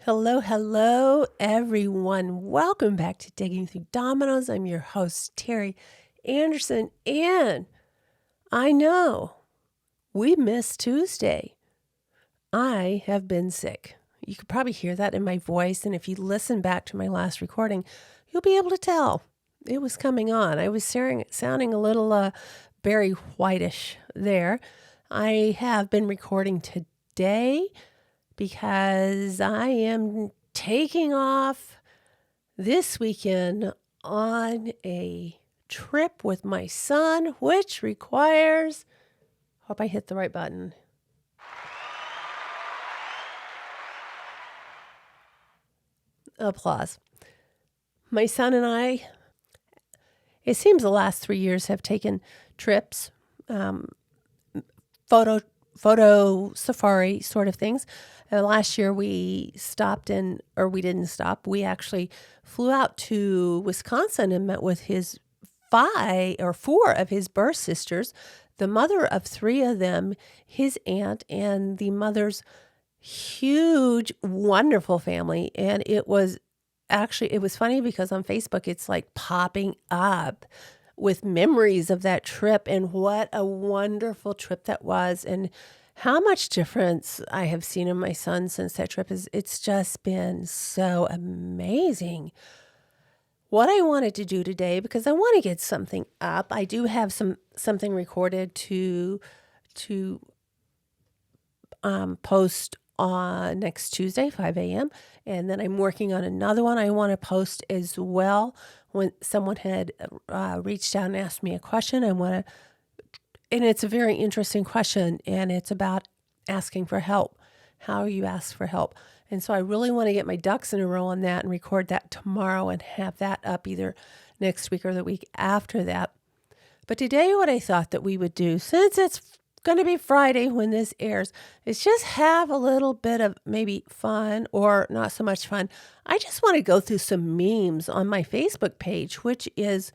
Hello, hello, everyone. Welcome back to Digging Through Dominoes. I'm your host, Teri Anderson, and I know we missed Tuesday. I have been sick. You could probably hear that in my voice, and if you listen back to my last recording, you'll be able to tell it was coming on. I was sounding a little Barry Whitish there. I have been recording today because I am taking off this weekend on a trip with my son, which requires, hope I hit the right button. Applause. My son and I, it seems the last 3 years have taken trips, photo safari sort of things. Last year we stopped we didn't stop. We actually flew out to Wisconsin and met with his 4 of his birth sisters, the mother of 3 of them, his aunt, and the mother's huge, wonderful family. And it was funny because on Facebook, it's like popping up with memories of that trip and what a wonderful trip that was and how much difference I have seen in my son since that trip. It's just been so amazing. What I wanted to do today, because I want to get something up, I do have something recorded to post on next Tuesday, 5 a.m. And then I'm working on another one I want to post as well. When someone had reached out and asked me a question, and it's a very interesting question, and it's about asking for help, how you ask for help. And so I really want to get my ducks in a row on that and record that tomorrow and have that up either next week or the week after that. But today what I thought that we would do, since it's going to be Friday when this airs, is just have a little bit of maybe fun or not so much fun. I just want to go through some memes on my Facebook page, which it's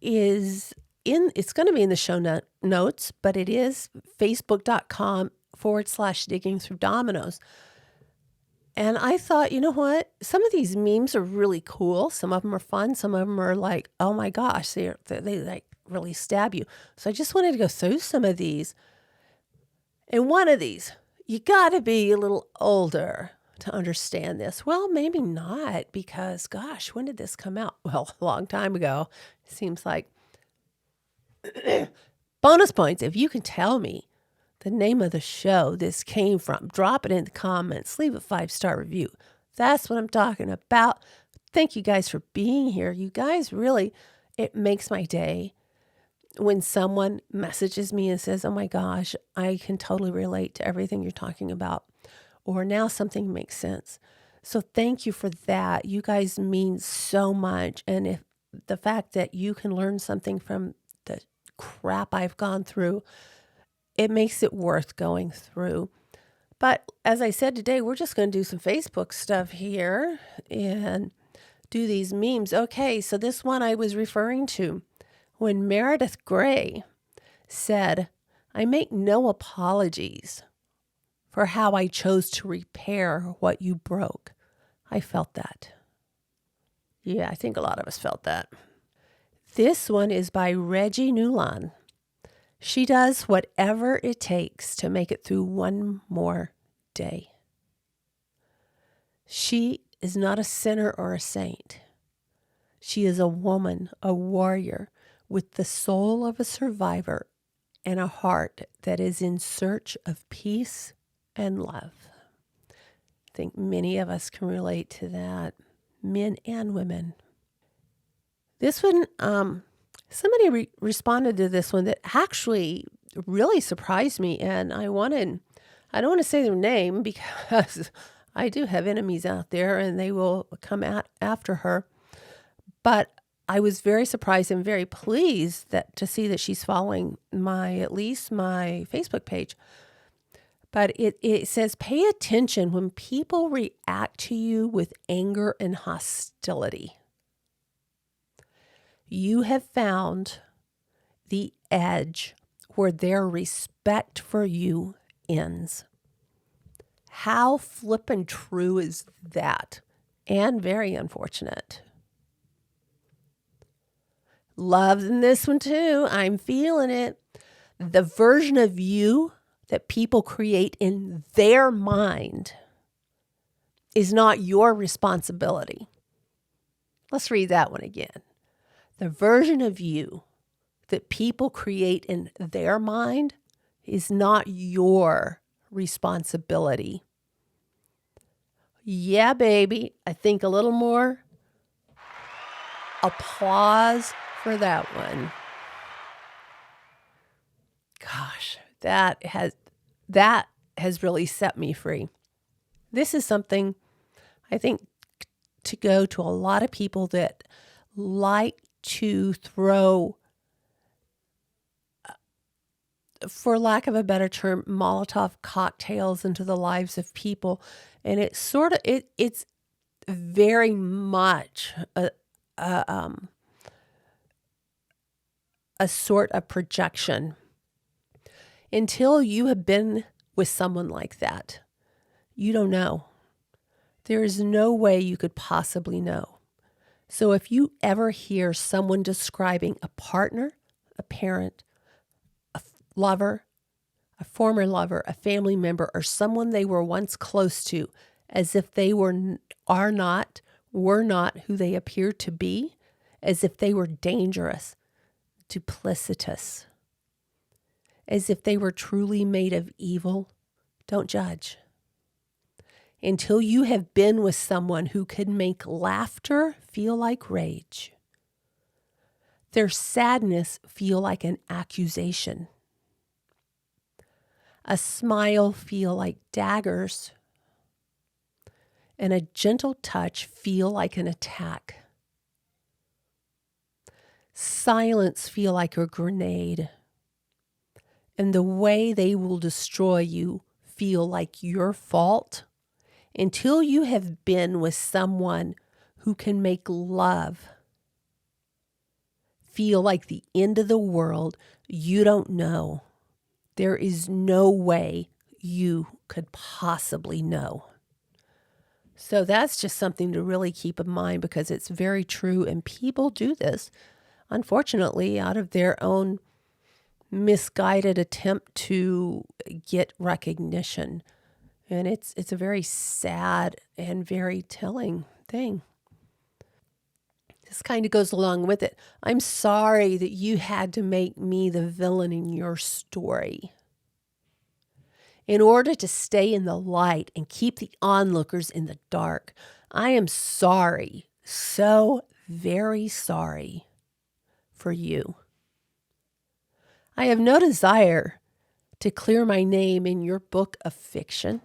going to be in the show notes, but it is facebook.com/digging through dominoes. And I thought, you know what? Some of these memes are really cool. Some of them are fun. Some of them are like, oh my gosh, they like really stab you. So I just wanted to go through some of these. And one of these, you got to be a little older to understand this. Well, maybe not, because gosh, when did this come out? Well, a long time ago. It seems like. Bonus points if you can tell me the name of the show this came from. Drop it in the comments. Leave a 5-star review. That's what I'm talking about. Thank you guys for being here. You guys really, it makes my day when someone messages me and says, oh my gosh, I can totally relate to everything you're talking about. Or now something makes sense. So thank you for that. You guys mean so much. And if the fact that you can learn something from the crap I've gone through, it makes it worth going through. But as I said today, we're just going to do some Facebook stuff here and do these memes. Okay, so this one I was referring to when Meredith Grey said, I make no apologies for how I chose to repair what you broke. I felt that. Yeah, I think a lot of us felt that. This one is by Reggie Newland. She does whatever it takes to make it through one more day. She is not a sinner or a saint. She is a woman, a warrior, with the soul of a survivor and a heart that is in search of peace and love. I think many of us can relate to that, men and women. This one, somebody responded to this one that actually really surprised me, and I don't want to say their name because I do have enemies out there and they will come after her. But I was very surprised and very pleased to see that she's following at least my Facebook page. But it says, pay attention when people react to you with anger and hostility. You have found the edge where their respect for you ends. How flippin' true is that? And very unfortunate. Loving this one too. I'm feeling it. The version of you that people create in their mind is not your responsibility. Let's read that one again. The version of you that people create in their mind is not your responsibility. Yeah, baby. I think a little more applause for that one. Gosh, that has really set me free. This is something I think to go to a lot of people that like to throw, for lack of a better term, Molotov cocktails into the lives of people. And it's sort of, it's very much a sort of projection. Until you have been with someone like that, you don't know. There is no way you could possibly know. So if you ever hear someone describing a partner, a parent, a lover, a former lover, a family member, or someone they were once close to, as if they were not who they appear to be, as if they were dangerous, duplicitous, as if they were truly made of evil, don't judge. Until you have been with someone who can make laughter feel like rage, their sadness feel like an accusation, a smile feel like daggers, and a gentle touch feel like an attack. Silence feel like a grenade, and the way they will destroy you feel like your fault. Until you have been with someone who can make love feel like the end of the world, you don't know. There is no way you could possibly know. So that's just something to really keep in mind, because it's very true. And people do this, unfortunately, out of their own misguided attempt to get recognition. And it's a very sad and very telling thing. This kind of goes along with it. I'm sorry that you had to make me the villain in your story. In order to stay in the light and keep the onlookers in the dark, I am sorry, so very sorry for you. I have no desire to clear my name in your book of fiction.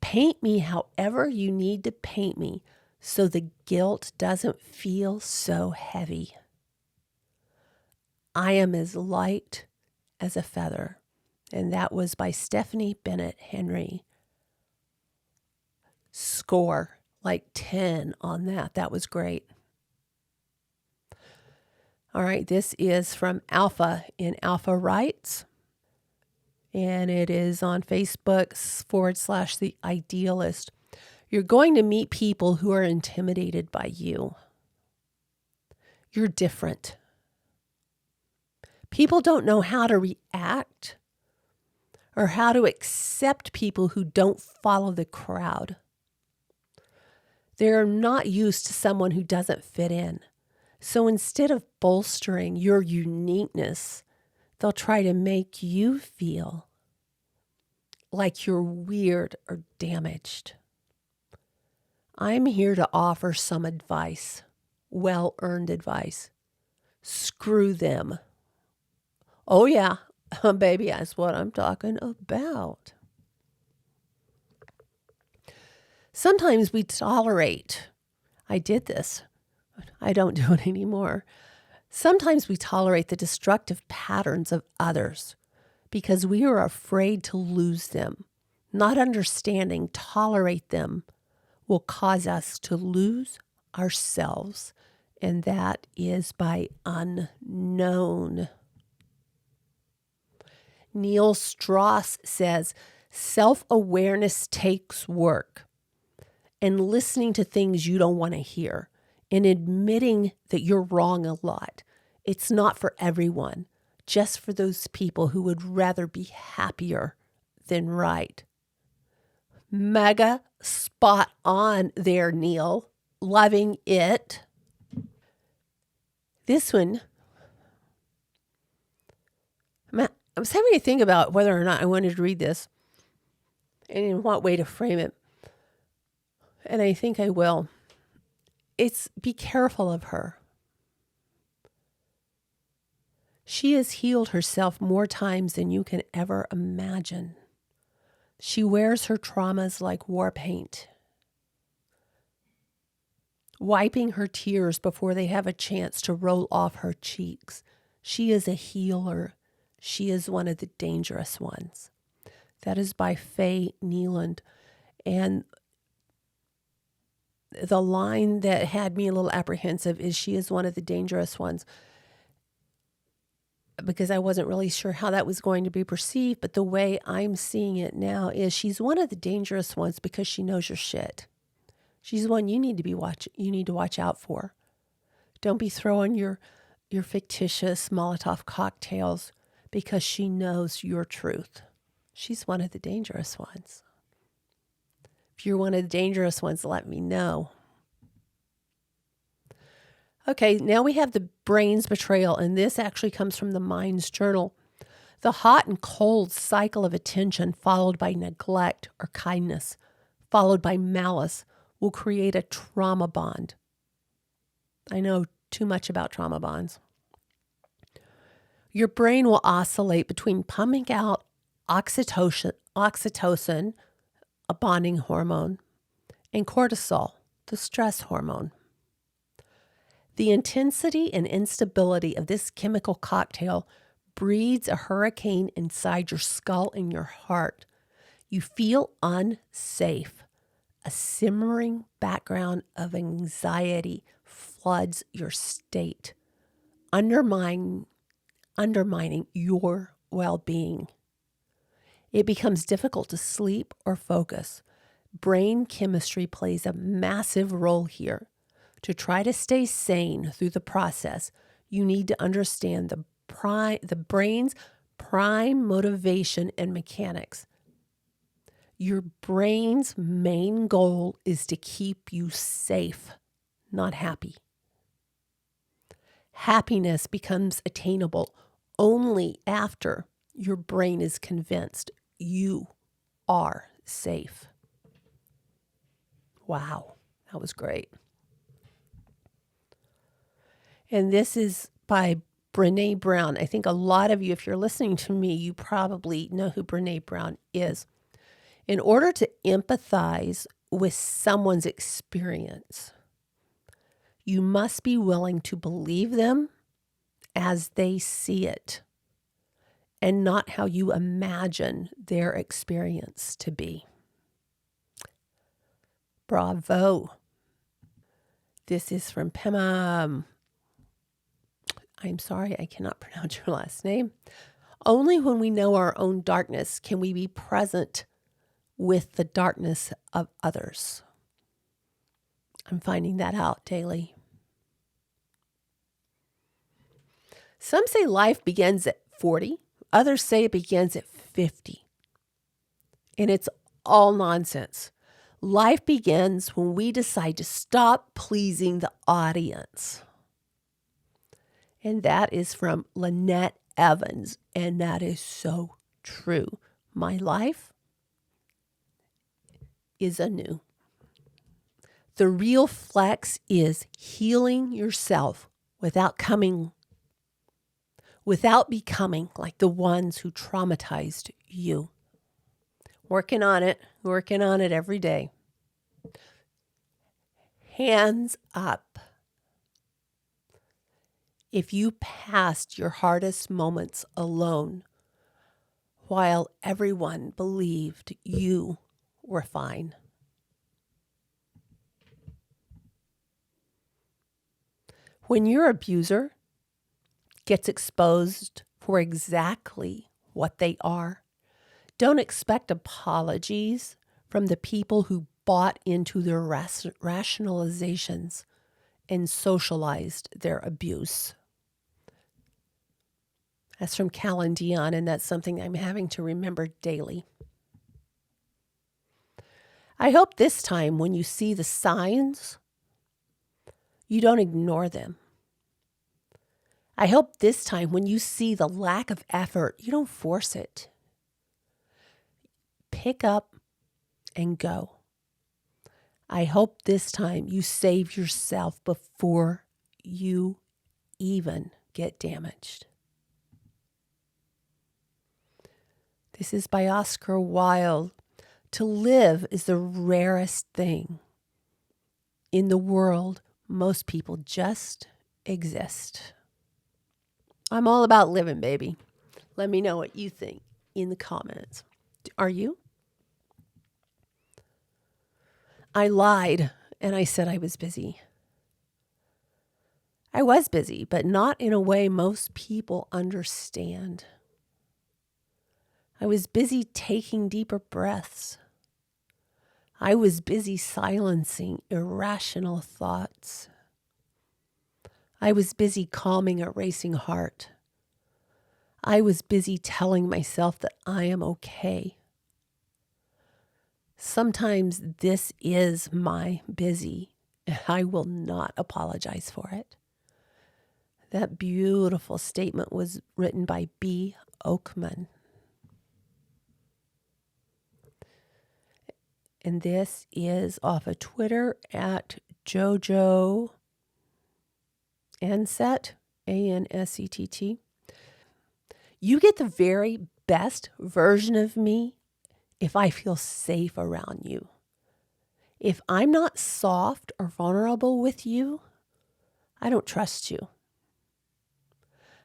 Paint me however you need to paint me so the guilt doesn't feel so heavy. I am as light as a feather. And that was by Stephanie Bennett Henry. Score, like 10 on that. That was great. All right, this is from Alpha in Alpha Writes. And it is on Facebook /The Idealist. You're going to meet people who are intimidated by you. You're different. People don't know how to react or how to accept people who don't follow the crowd. They're not used to someone who doesn't fit in. So instead of bolstering your uniqueness, they'll try to make you feel like you're weird or damaged. I'm here to offer some advice, well-earned advice. Screw them. Oh yeah, baby, that's what I'm talking about. Sometimes we tolerate. I did this. I don't do it anymore. Sometimes we tolerate the destructive patterns of others because we are afraid to lose them. Not understanding, tolerate them will cause us to lose ourselves, and that is by unknown. Neil Strauss says, Self-awareness takes work, and listening to things you don't want to hear and admitting that you're wrong a lot. It's not for everyone, just for those people who would rather be happier than right. Mega spot on there, Neil. Loving it. This one, I was having to think about whether or not I wanted to read this and in what way to frame it. And I think I will. It's be careful of her. She has healed herself more times than you can ever imagine. She wears her traumas like war paint, wiping her tears before they have a chance to roll off her cheeks. She is a healer. She is one of the dangerous ones. That is by Faye Neeland. And the line that had me a little apprehensive is she is one of the dangerous ones, because I wasn't really sure how that was going to be perceived. But the way I'm seeing it now is she's one of the dangerous ones because she knows your shit. She's one you need to watch out for. Don't be throwing your fictitious Molotov cocktails because she knows your truth. She's one of the dangerous ones. If you're one of the dangerous ones, let me know. Okay, now we have the brain's betrayal, and this actually comes from the Mind's Journal. The hot and cold cycle of attention followed by neglect or kindness, followed by malice, will create a trauma bond. I know too much about trauma bonds. Your brain will oscillate between pumping out oxytocin, a bonding hormone, and cortisol, the stress hormone. The intensity and instability of this chemical cocktail breeds a hurricane inside your skull and your heart. You feel unsafe. A simmering background of anxiety floods your state, undermining your well-being. It becomes difficult to sleep or focus. Brain chemistry plays a massive role here. To try to stay sane through the process, you need to understand the brain's prime motivation and mechanics. Your brain's main goal is to keep you safe, not happy. Happiness becomes attainable only after your brain is convinced you are safe. Wow, that was great. And this is by Brené Brown. I think a lot of you, if you're listening to me, you probably know who Brené Brown is. In order to empathize with someone's experience, you must be willing to believe them as they see it and not how you imagine their experience to be. Bravo. This is from Pema. I'm sorry, I cannot pronounce your last name. Only when we know our own darkness can we be present with the darkness of others. I'm finding that out daily. Some say life begins at 40. Others say it begins at 50. And it's all nonsense. Life begins when we decide to stop pleasing the audience. And that is from Lynette Evans. And that is so true. My life is anew. The real flex is healing yourself without becoming like the ones who traumatized you. Working on it every day. Hands up. If you passed your hardest moments alone while everyone believed you were fine. When your abuser gets exposed for exactly what they are, Don't expect apologies from the people who bought into their rationalizations and socialized their abuse. That's from Callan Dion, and that's something I'm having to remember daily. I hope this time when you see the signs, you don't ignore them. I hope this time when you see the lack of effort, you don't force it. Pick up and go. I hope this time you save yourself before you even get damaged. This is by Oscar Wilde. To live is the rarest thing. In the world, most people just exist. I'm all about living, baby. Let me know what you think in the comments. Are you? I lied and I said I was busy. I was busy, but not in a way most people understand. I was busy taking deeper breaths. I was busy silencing irrational thoughts. I was busy calming a racing heart. I was busy telling myself that I am okay. Sometimes this is my busy, and I will not apologize for it. That beautiful statement was written by B. Oakman. And this is off of Twitter at Jojo Ansett, Ansett. You get the very best version of me if I feel safe around you. If I'm not soft or vulnerable with you, I don't trust you.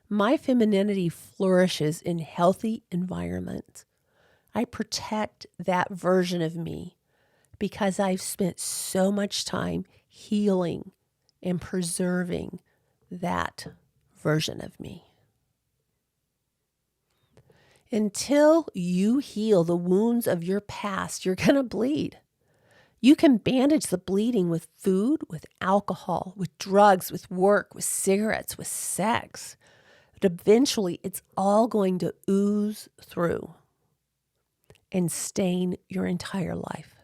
My femininity flourishes in healthy environments. I protect that version of me because I've spent so much time healing and preserving that version of me. Until you heal the wounds of your past, you're going to bleed. You can bandage the bleeding with food, with alcohol, with drugs, with work, with cigarettes, with sex. But eventually, it's all going to ooze through and stain your entire life.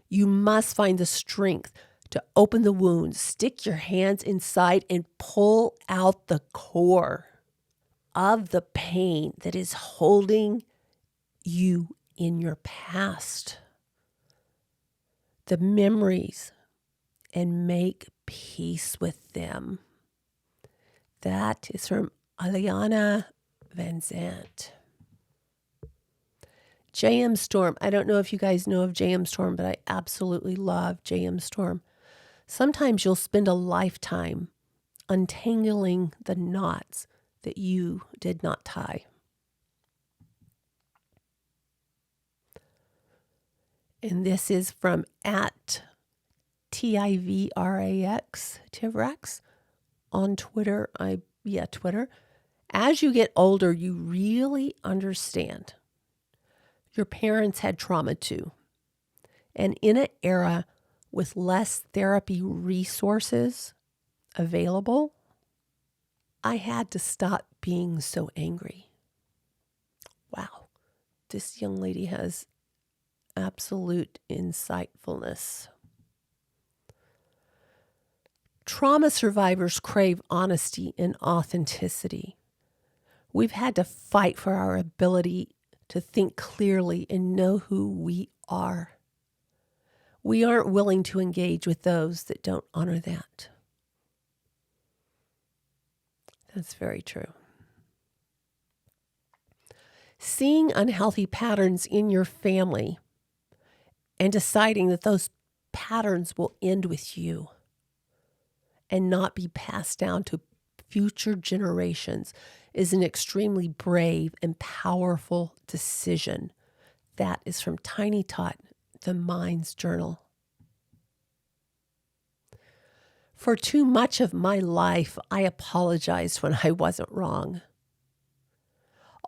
You must find the strength to open the wounds, stick your hands inside, and pull out the core of the pain that is holding you in your past, the memories, and make peace with them. That is from Aliana Van Zandt. J.M. Storm. I don't know if you guys know of J.M. Storm, but I absolutely love J.M. Storm. Sometimes you'll spend a lifetime untangling the knots that you did not tie. And this is from at Tivrax, Tivrax on Twitter. Twitter. As you get older, you really understand. Your parents had trauma too. And in an era with less therapy resources available, I had to stop being so angry. Wow, this young lady has absolute insightfulness. Trauma survivors crave honesty and authenticity. We've had to fight for our ability to think clearly and know who we are. We aren't willing to engage with those that don't honor that. That's very true. Seeing unhealthy patterns in your family and deciding that those patterns will end with you and not be passed down to future generations is an extremely brave and powerful decision. That is from Tiny Tot, the Mind's Journal. For too much of my life, I apologized when I wasn't wrong.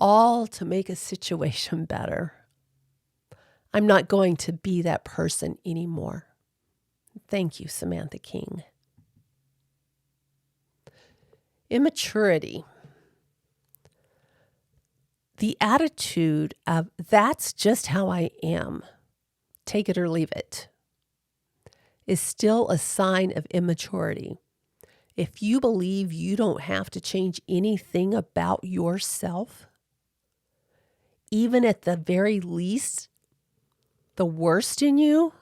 all to make a situation better. I'm not going to be that person anymore. Thank you, Samantha King. Immaturity. The attitude of, that's just how I am, take it or leave it, is still a sign of immaturity. If you believe you don't have to change anything about yourself, even at the very least, the worst in you,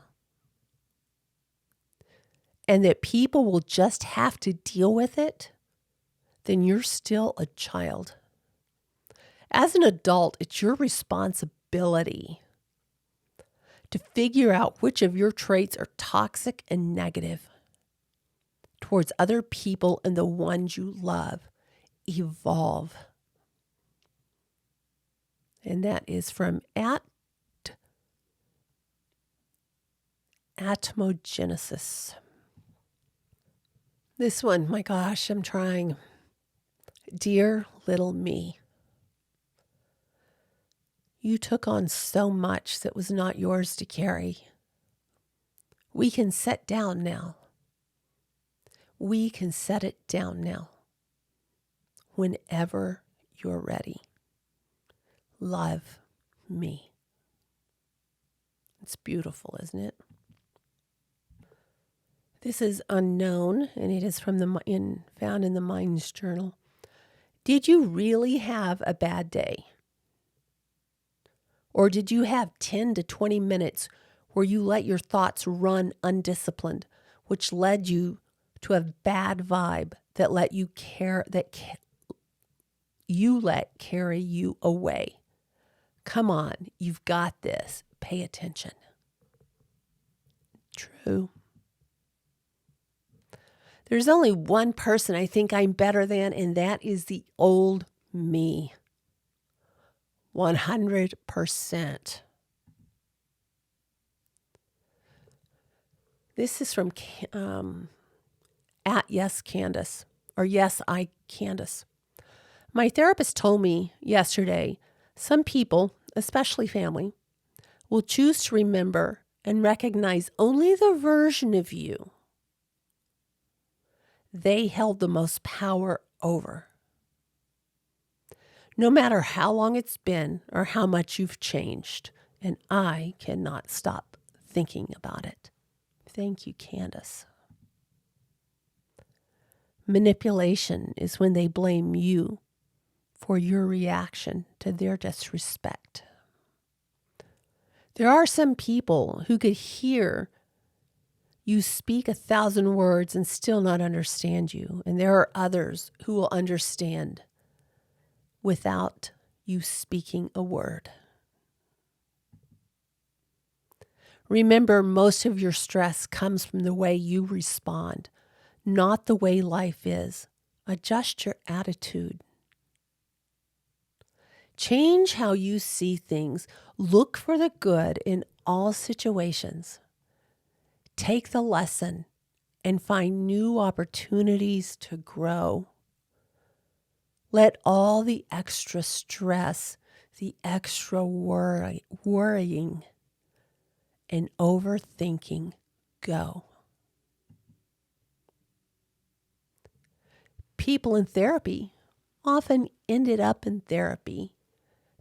and that people will just have to deal with it, then you're still a child. As an adult, it's your responsibility to figure out which of your traits are toxic and negative towards other people and the ones you love. Evolve. And that is from Atmogenesis. This one, my gosh, I'm trying. Dear little me, you took on so much that was not yours to carry. We can set down now. We can set it down now. Whenever you're ready. Love me. It's beautiful, isn't it? This is unknown, and it is from found in the Minds Journal. Did you really have a bad day? Or did you have 10 to 20 minutes where you let your thoughts run undisciplined, which led you to a bad vibe that let carry you away? Come on, you've got this. Pay attention. True. There's only one person I think I'm better than, and that is the old me. 100%. This is from at Yes Candace, or Yes I Candace. My therapist told me yesterday, some people, especially family, will choose to remember and recognize only the version of you they held the most power over. No matter how long it's been or how much you've changed, and I cannot stop thinking about it. Thank you, Candace. Manipulation is when they blame you for your reaction to their disrespect. There are some people who could hear you speak 1,000 words and still not understand you. And there are others who will understand without you speaking a word. Remember, most of your stress comes from the way you respond, not the way life is. Adjust your attitude. Change how you see things. Look for the good in all situations. Take the lesson and find new opportunities to grow. Let all the extra stress, the extra worrying, and overthinking go. People in therapy often ended up in therapy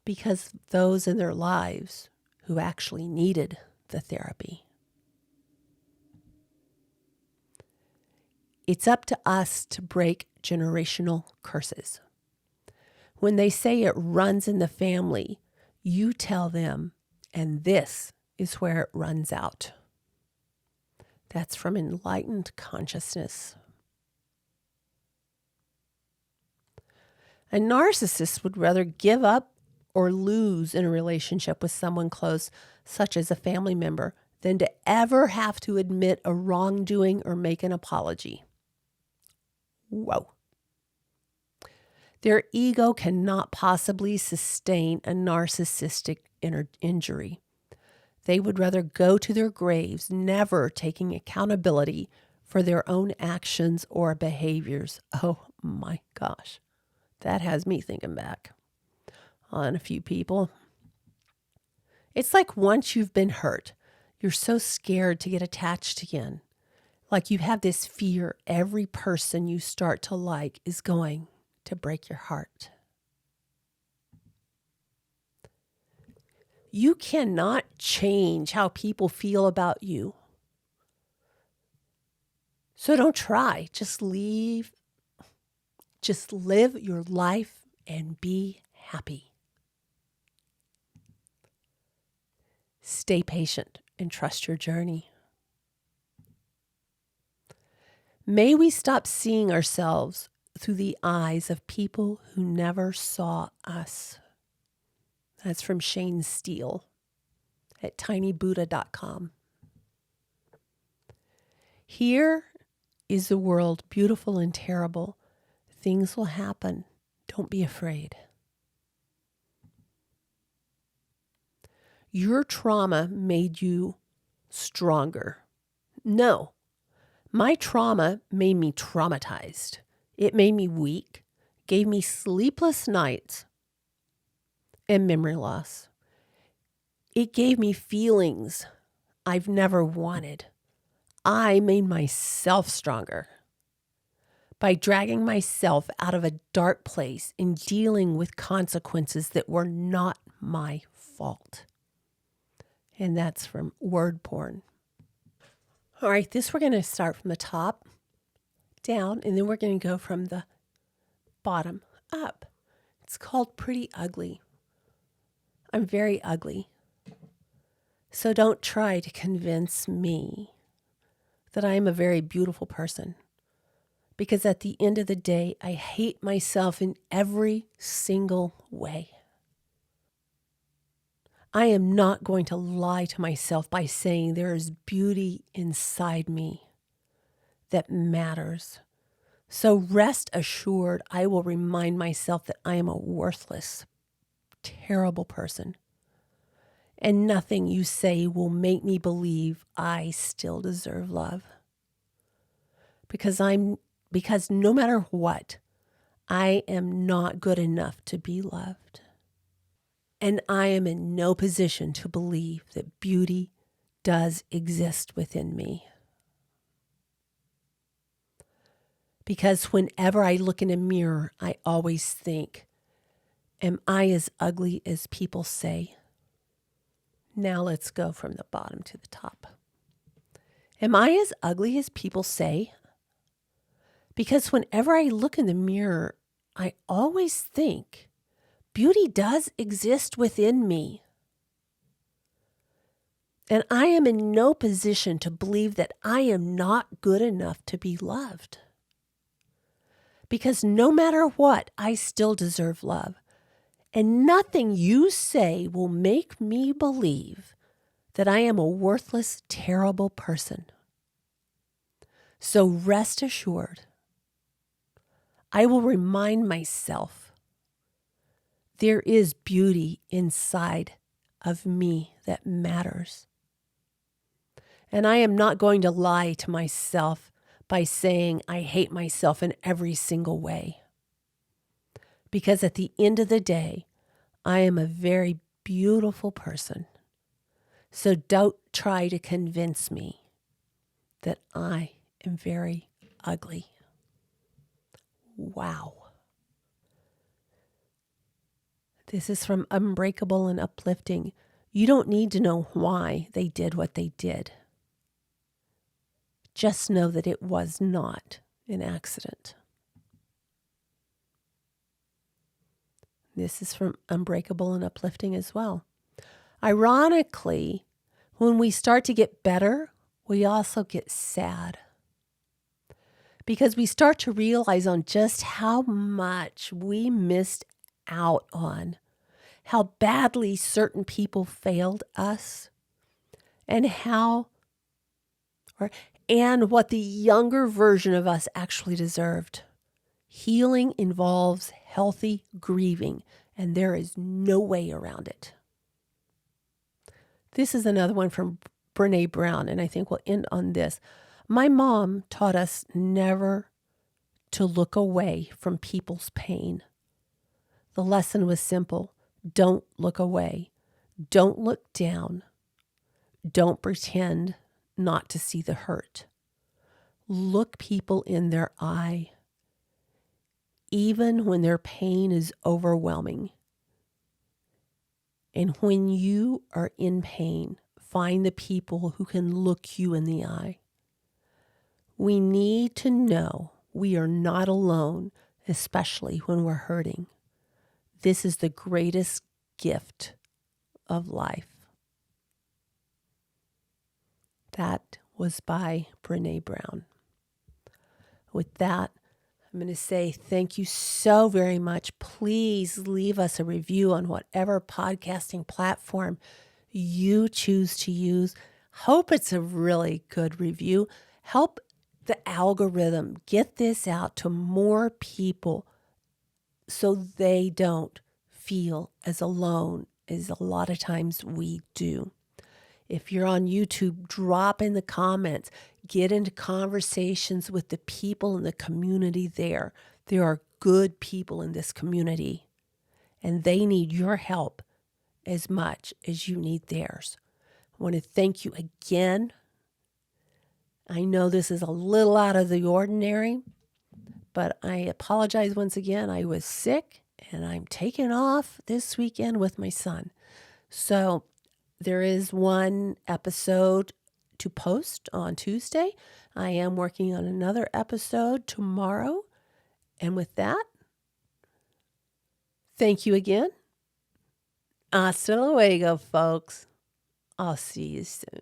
because those in their lives who actually needed the therapy. It's up to us to break generational curses. When they say it runs in the family, you tell them, and this is where it runs out. That's from Enlightened Consciousness. A narcissist would rather give up or lose in a relationship with someone close, such as a family member, than to ever have to admit a wrongdoing or make an apology. Whoa. Their ego cannot possibly sustain a narcissistic injury. They would rather go to their graves, never taking accountability for their own actions or behaviors. Oh my gosh, that has me thinking back. on a few people. It's like once you've been hurt, you're so scared to get attached again. Like you have this fear every person you start to like is going to break your heart. You cannot change how people feel about you. So don't try. Just live your life and be happy. Stay patient and trust your journey. May we stop seeing ourselves through the eyes of people who never saw us. That's from Shane Steele at tinybuddha.com. Here is the world beautiful and terrible. Things will happen. Don't be afraid. Your trauma made you stronger. No, my trauma made me traumatized. It made me weak, gave me sleepless nights and memory loss. It gave me feelings I've never wanted. I made myself stronger by dragging myself out of a dark place and dealing with consequences that were not my fault. And that's from Word Porn. All right, this we're going to start from the top down, and then we're going to go from the bottom up. It's called Pretty Ugly. I'm very ugly. So don't try to convince me that I am a very beautiful person. Because at the end of the day, I hate myself in every single way. I am not going to lie to myself by saying there is beauty inside me that matters. So rest assured, I will remind myself that I am a worthless, terrible person. And nothing you say will make me believe I still deserve love. Because no matter what, I am not good enough to be loved. And I am in no position to believe that beauty does exist within me. Because whenever I look in a mirror, I always think, am I as ugly as people say? Now let's go from the bottom to the top. Am I as ugly as people say? Because whenever I look in the mirror, I always think, beauty does exist within me. And I am in no position to believe that I am not good enough to be loved. Because no matter what, I still deserve love. And nothing you say will make me believe that I am a worthless, terrible person. So rest assured, I will remind myself there is beauty inside of me that matters. And I am not going to lie to myself by saying I hate myself in every single way. Because at the end of the day, I am a very beautiful person. So don't try to convince me that I am very ugly. Wow. This is from Unbreakable and Uplifting. You don't need to know why they did what they did. Just know that it was not an accident. This is from Unbreakable and Uplifting as well. Ironically, when we start to get better, we also get sad. Because we start to realize on just how much we missed out on, how badly certain people failed us, and what the younger version of us actually deserved. Healing involves healthy grieving, and there is no way around it. This is another one from Brene Brown, and I think we'll end on this. My mom taught us never to look away from people's pain. The lesson was simple. Don't look away. Don't look down. Don't pretend not to see the hurt. Look people in their eye, even when their pain is overwhelming. And when you are in pain, find the people who can look you in the eye. We need to know we are not alone, especially when we're hurting. This is the greatest gift of life. That was by Brené Brown. With that, I'm going to say thank you so very much. Please leave us a review on whatever podcasting platform you choose to use. Hope it's a really good review. Help the algorithm get this out to more people so they don't feel as alone as a lot of times we do. If you're on YouTube, drop in the comments. Get into conversations with the people in the community there. There are good people in this community, and they need your help as much as you need theirs. I want to thank you again. I know this is a little out of the ordinary, but I apologize once again. I was sick, and I'm taking off this weekend with my son. So there is one episode to post on Tuesday. I am working on another episode tomorrow. And with that, thank you again. Hasta luego, folks. I'll see you soon.